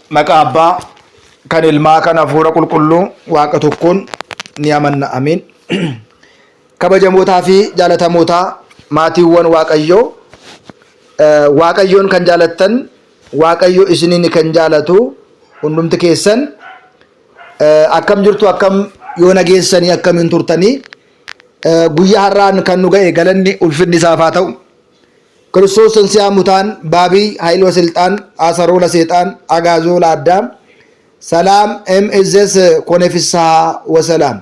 Maqaa Abbaa kan Ilmaa kan Hafuura Qulqulluu Waaqa tokkoon ni amanna. Amiin. Kabajamootaa fi jaalatamootaa maatiiwwan Waaqayyoo, Waaqayyoon kan jaalattan, Waaqayyo isiniin kan jaalatu hundumti keessan akkam jirtu, akkam yoo nageessanii, akkamiin turtanii, guyyaa har'aan kan nu ga'e galanni ulfinni isaaf haa ta'u. ክርስቶስ ተንሥአ እሙታን በዐቢይ ኃይል ወሥልጣን አሰሮ ለሰይጣን አግዓዞ ለአዳም ሰላም እምይእዜሰ ኮነ ፍስሐ ወሰላም።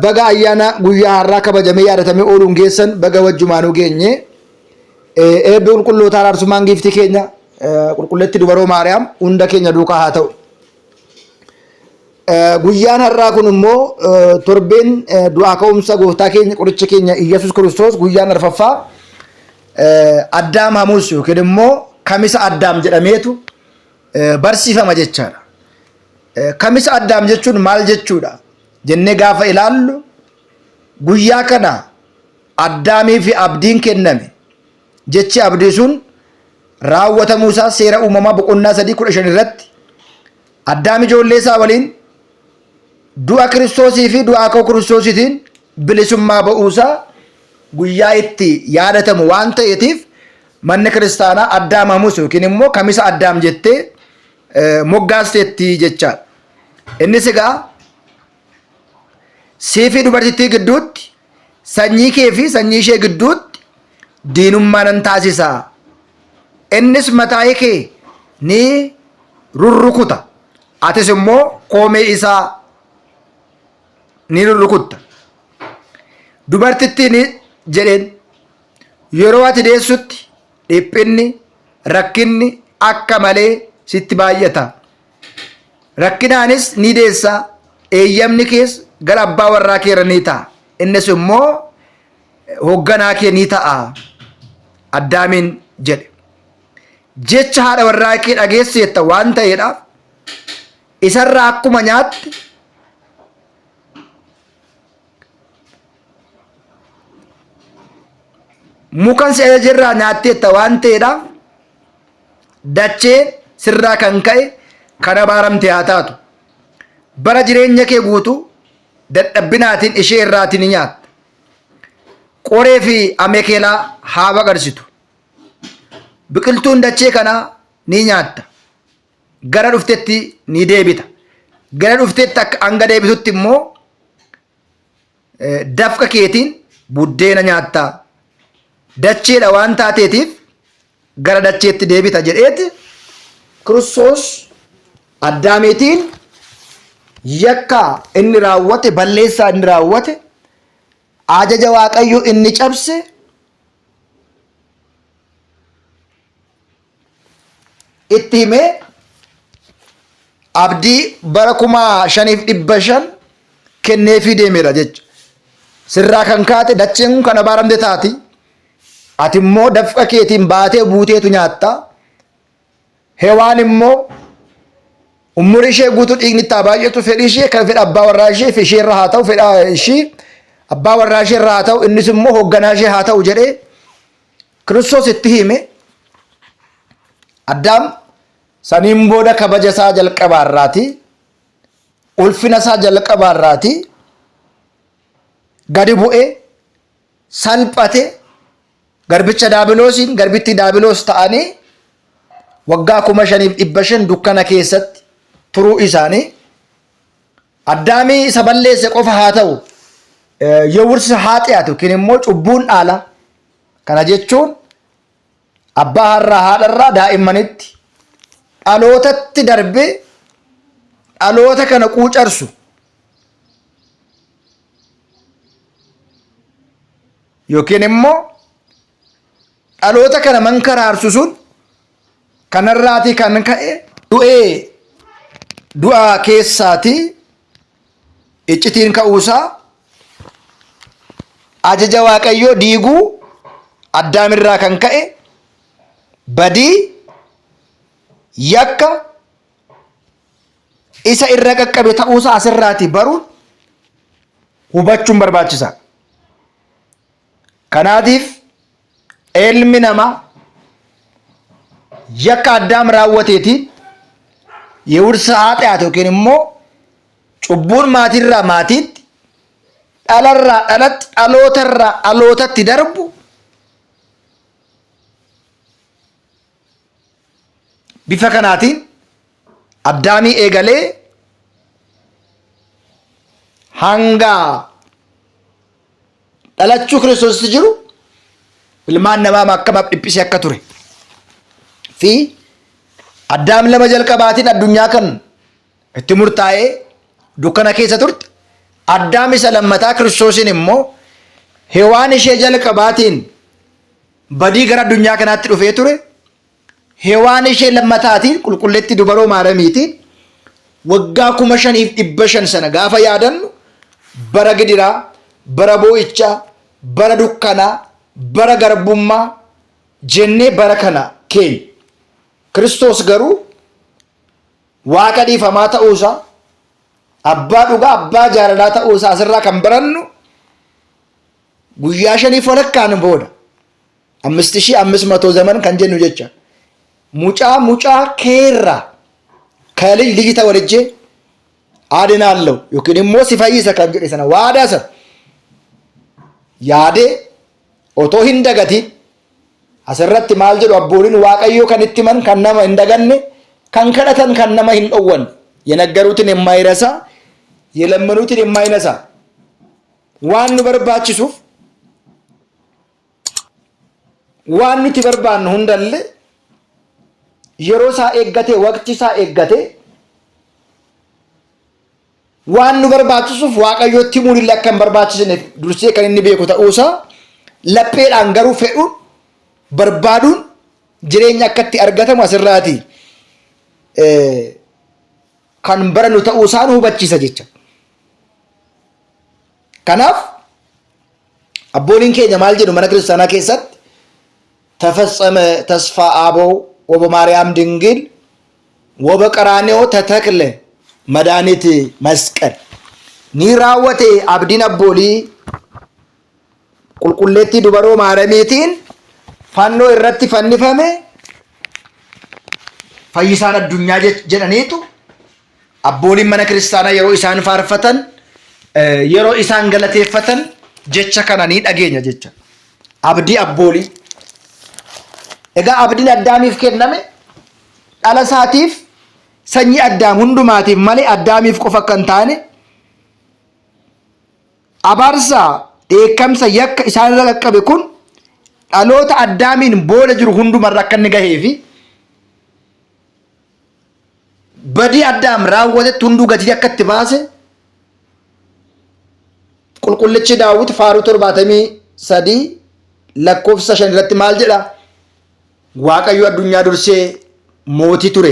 Baga ayyaana guyyaa har'aa kabajamee yaadatamee ooluun geessan baga wajjumaanuu geenye. Eebbi qulqulloota araarsummaan giiftii keenya qulqulleetti dubaroo Maariyaam hunda keenya duukaa haa ta'u. Guyyaan har'aa kun immoo torbeen du'aa ka'umsa gooftaa keenya qoricha keenya Iyyasuus Kiristoos guyyaan arfaffaa Addaam Hamuus yookiin immoo kamisa Addaam jedhameetu barsiifama jechaadha. Kamisa Addaam jechuun maal jechuudha jennee gaafa ilaallu, guyyaa kana Addaamii fi abdiin kenname. Jechi abdii sun raawwatamuu isaa seera uumamaa boqonnaa 3:15 irratti Addaam ijoollee isaa waliin du'a Kiristoosii fi du'aa ka'uu Kiristoosiitiin bilisummaa ba'uusaa guyyaa itti yaadatamu waan ta'eetiif manni kiristaanaa Addaam Hamuus yookiin immoo kamisa Addaam jettee moggaasteetti jechaadha. Innis egaa sii fi dubartittii gidduutti, sanyii kee fi sanyii ishee gidduutti diinummaa nan taasisa. Innis mataa kee ni rurrukuta, atis immoo koomee isaa ni rurrukutta. Dubartittiin jedheen yeroo ati deessutti dhiphinni, rakkinni akka malee sitti baay'ata. Rakkinaanis ni deessaa, eeyyamni kees gara abbaa warraa keera ni ta'a. Innis immoo hoogganaa kee ni ta'a. Addaamiin jedhe. Jecha haadha warraa kee dhageesseetta waan ta'eedhaaf isarraa akkuma nyaatti mukan si ajajirraa nyaatteetta waan ta'eedhaaf dacheen sirraa kan ka'e kan abaaramte haa taatu. Bara jireenya kee guutuu dadhabbinaatiin ishee irraatiin ni nyaatta. Qoree fi amekeelaa haa baqarsitu. Biqiltuun dachee kanaa ni nyaatta. Gara dhuftetti ni deebita. Gara dhuftetti akka hanga deebitutti immoo dafqa keetiin buddeena nyaatta. Dacheedha waan taateetiif gara dacheetti deebita jedheeti Kiristoos Addaamiitiin yakka inni raawwate, balleessaa inni raawwate, ajaja Waaqayyo inni cabse itti himee abdii bara 5,500 kenneefii deemeera jechuudha. Sirraa kan kaate dacheen kun kan abaaramte taati. Ati immoo dafqa keetiin baatee buuteetu nyaatta. Hewaan immoo umurii ishee guutuu dhiigni itti baay'atu, fedhii ishee kan fedha abbaa warraa ishee fi ishee irra haa ta'u, fedha ishee abbaa warraa ishee irra haa ta'u, innis immoo hoogganaa ishee haa ta'u jedhee Kiristoos itti hime. Addaam saniin booda kabaja isaa jalqabaarraati, ulfina isaa jalqabaarraati gadi bu'ee salphate. Garbicha daabiloosiin garbitti daabiloos ta'anii waggaa 5,500 dukkana keessatti turuu isaanii. Addaamii isa balleesse qofa haa ta'u yawursi haa xiyaatu yookiin immoo cubbuun dhaala. Kana jechuun abbaa har'aa haadharraa daa'immanitti dhalootatti darbee dhaloota kana quucarsu yookiin immoo dhaloota kana mankaraarsu sun kanarraatii kan ka'e du'a keessaatii iccitiin ka'uusaa ajaja Waaqayyoo diiguu Addaamirraa kan ka'e badii yakka isa irra qaqqabe ta'uusaa asirraatii baruun hubachuun barbaachisaa. Kanaatiif ilmi namaa yakka Addaam raawwateetiin የውርስ ኃጢአት yookiin immoo cubbuun maatirraa maatiitti dhalarraa dhalatti dhalootarraa dhalootatti darbu bifa kanaatiin addaamii eegalee hanga dhalachuu Kiristoositti jiru ilmaan namaa akkam dhiphisee akka ture fi addaam lama jalqabaatiin addunyaa kan itti murtaa'ee dukkana keessa turte addaam isa lammataa Kiristoosiin immoo hewaan ishee jalqabaatiin badii gara addunyaa kanaatti dhufee ture hewaan ishee lammataatiin qulqulleetti dubaroo maaramiitiin waggaa 5,500 sana gaafa yaadannu bara gidiraa bara boo'ichaa bara dukkanaa bara garbummaa jennee bara kana keenya Kiristoos garuu waaqa dhiifamaa ta'uusaa abbaa dhugaa abbaa jaalalaa ta'uusaa asirraa kan barannu guyyaa 5 walakkaan booda 5,500 zaman kan jennu jecha mucaa keerraa ከልጅ ልጅ ተወልጄ አድናለሁ yookiin immoo si fayyisa kan jedhe sana waadaa sana yaade otoo hin dagatiin asirratti maal jedhu abbooliin waaqayyoo kan itti man kan nama hin daganne kan kadhatan kan nama hin dhowwan የነገሩትን የማይረሳ የለመኑትን የማይነሳ waan nu barbaachisuuf waan nuti barbaannu hundalle yeroo isaa eeggatee waqtii isaa eeggatee waan nu barbaachisuuf waaqayyootti muulillee akka hin barbaachisne dursee kan inni beeku ta'uusaa lapheedhaan garuu fedhuun barbaaduun jireenya akkatti argatamu asirraati kan barannu ta'uusaa nu hubachiisa jecha. Kanaaf abbooliin keenya maal jedhu mana kiristaanaa keessatti ተፈጸመ ተስፋ አበው ወበማርያም ድንግል ወበቀራኔዮ ተተክለ መድኃኒት መስቀል ኒራወቴ አብዲን አቦሊ ቁልቁሌቲ ዱበሮ ማረሚቲን ፋኖ እረቲ ፈንፈሜ ፈይሳን አዱኛ ጀነኔቱ አቦሊ መነ ክርስቲያና የሮ ኢሳን ፋርፈተን የሮ ኢሳን ገለቴፈተን ጀቻ ከናኒ ዳገኛ ጀቻ አብዲ አቦሊ egaa abdiin addaamiif kenname dhala isaatiif sanyii addaam hundumaatiif malee addaamiif qofa kan taane abaarsa dheekkamsa yakka isaan irra qaqqabe kun dhaloota addaamiin booda jiru hundumarra akka inni gahee fi badii addaam raawwatetti hunduu gatii akka itti baase qulqullichi daawit faaruu 73 lakkoofsa 5 irratti maal jedha waaqayyo addunyaa dursee mootii ture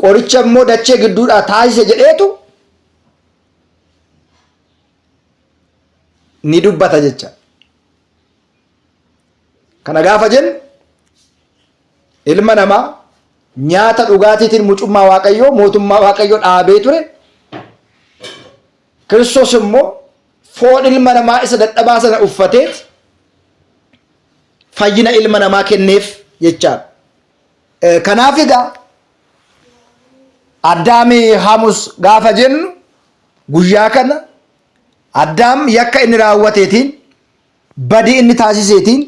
qoricha immoo dachee gidduudhaa taasise jedheetu ni dubbata jecha. Kana gaafa jennu ilma namaa nyaata dhugaatiitiin mucummaa waaqayyoo mootummaa waaqayyoo dhaabee ture Kiristoos immoo foon ilma namaa isa dadhabaa sana uffatee fayyina ilma namaa kenneef jechaadha. Kanaaf egaa addaami hamus gaafa jennu guyyaa kana addaam yakka inni raawwateetiin badii inni taasiseetiin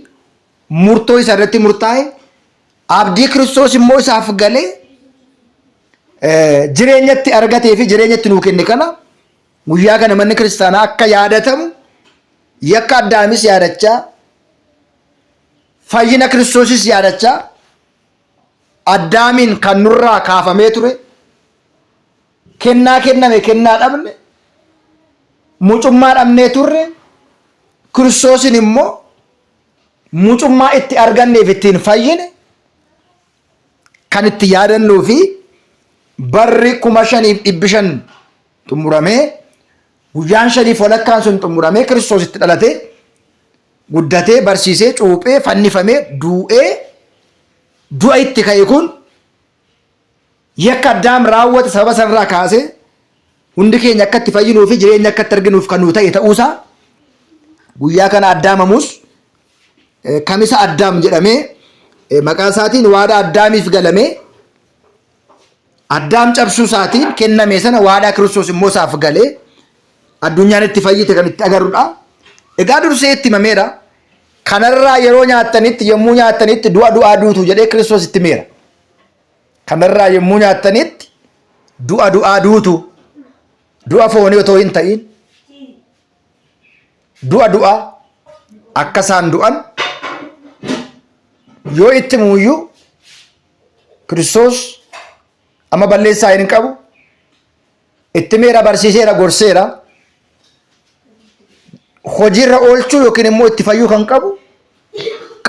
murtoo isa irratti murtaa'e abdii Kiristoos immoo isaaf galee jireenyatti argatee fi jireenyatti nuu kenne kana guyyaa kana manni kiristaanaa akka yaadatamu yakka addaamis yaadachaa fayyina Kiristoosis yaadachaa addaamiin kan nurraa kaafamee ture kennaa kenname kennaa dhabne mucummaa dhabnee turre Kiristoosin immoo mucummaa itti arganneef ittiin fayyine kan itti yaadannuu fi barri 5,500 xumuramee guyyaan 5 walakkaan sun xumuramee Kiristoos itti dhalatee guddatee barsiisee cuuphee fannifamee du'ee du'a itti ka'e kun yakka addaam raawwate sababa sanarraa kaasee hundi keenya akka itti fayyinuu fi jireenya akka itti arginuuf kan nuu ta'e ta'uusaa guyyaa kana addaamamus kamisa addaam jedhamee maqaa isaatiin waada addaamiif galamee Addaam cabsuu isaatiin kenname sana waadaa Kiristoos immoo isaaf galee addunyaan itti fayyite kan itti agarruudha. Egaa dursee itti himameera. Kanarraa yeroo nyaattanitti yommuu nyaattanitti du'a duutu jedhee Kiristoos itti himeera. Kanarraa yommuu nyaattanitti du'a duutu du'a foonii otoo hin ta'in du'a akka isaan du'an yoo itti muuyyuu Kiristoos amma balleessaa hin qabu itti himeera, barsiiseera, gorseera. Hojiirra oolchuu yookiin immoo itti fayyuu kan qabu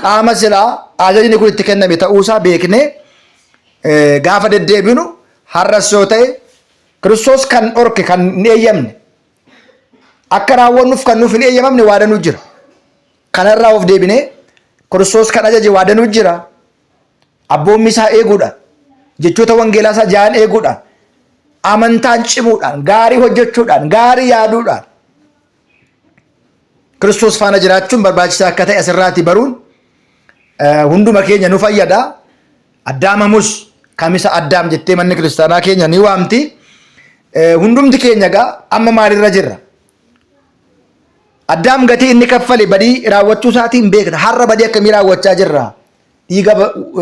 qaama silaa ajajni kun itti kenname ta'uusaa beeknee gaafa deddeebinu har'as yoo ta'e Kiristoos kan dhorke kan hin eeyyamne akka raawwannuuf kan nuuf hin eeyyamamne waadanuu jira. Kanarraa of deebinee Kiristoos kan ajaje waadanuu jira. Abboommi isaa eeguudhaan jechoota wangeelaa isaa ja'an eeguudhaan amantaan cimuudhaan gaarii hojjechuudhaan gaarii yaaduudhaan Kiristoos faana jiraachuun barbaachisaa akka ta'e asirraati baruun hunduma keenya nu fayyada. Addaam Hamuus kamisa Addaam jettee manni kiristaanaa keenya ni waamti. Hundumti keenya egaa amma maalirra jirra? Addaam gatii inni kaffale badii raawwachuu isaatiin beekna. Har'a badii akkamii raawwachaa jirra? Dhiiga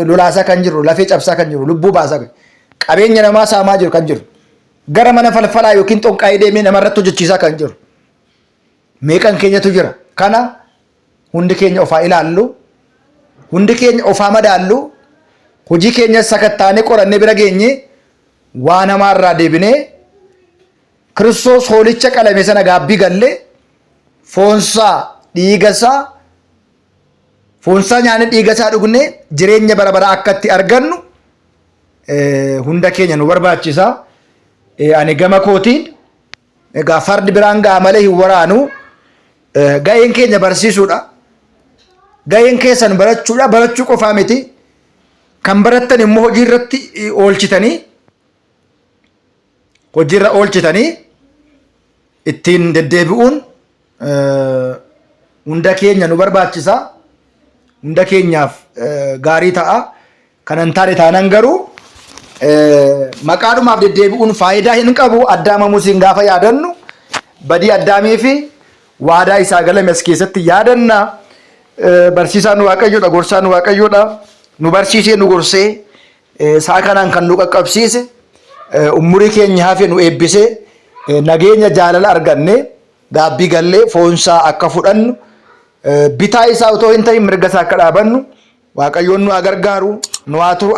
lolaasaa kan jiru, lafee cabsaa kan jiru, lubbuu baasaa qabeenya namaa saamaa jiru kan jiru, gara mana falfalaa yookiin xonqaayii deemee namarratti hojjechiisaa kan jiru. Meeqan keenyatu jira? Kana hundi keenya ofaa ilaallu, hundi keenya ofaa madaallu, hojii keenya sakattaanee qorannee bira geenye waan hamaarraa deebinee Kiristoos hoolicha qalame sana gaabbii gallee foonsaa dhiigasaa foonsaa nyaanee dhiigasaa dhugne jireenya bara baraa akka itti argannu hunda keenya nu barbaachisa. Ani gama kootiin egaa fardi biraan ga'a malee hin waraanu. Ga'een keenya barsiisuudha. Ga'een keessan barachuudha. Barachuu qofaa miti. Kan barattan immoo hojiirra oolchitanii ittiin deddeebi'uun hunda keenya nu barbaachisa. Hunda keenyaaf gaarii ta'a. Kanan taane taanan garuu maqaadhumaaf deddeebi'uun faayidaa hin qabu. Addaam Hamuusin gaafa yaadannu badii Addaamii fi waadaa isaa galame as keessatti yaadanna. Barsiisaan Waaqayyoodha, gorsaan Waaqayyoodha. Nu barsiisee nu gorsee sa'a kanaan kan nu qaqqabsiise umurii keenya hafe nu eebbisee nageenya jaalala arganne gaabbii gallee foonsaa akka fudhannu bitaa isaa otoo hin ta'in mirga isaa akka dhaabannu Waaqayyoon nu gargaaru nu haa turu.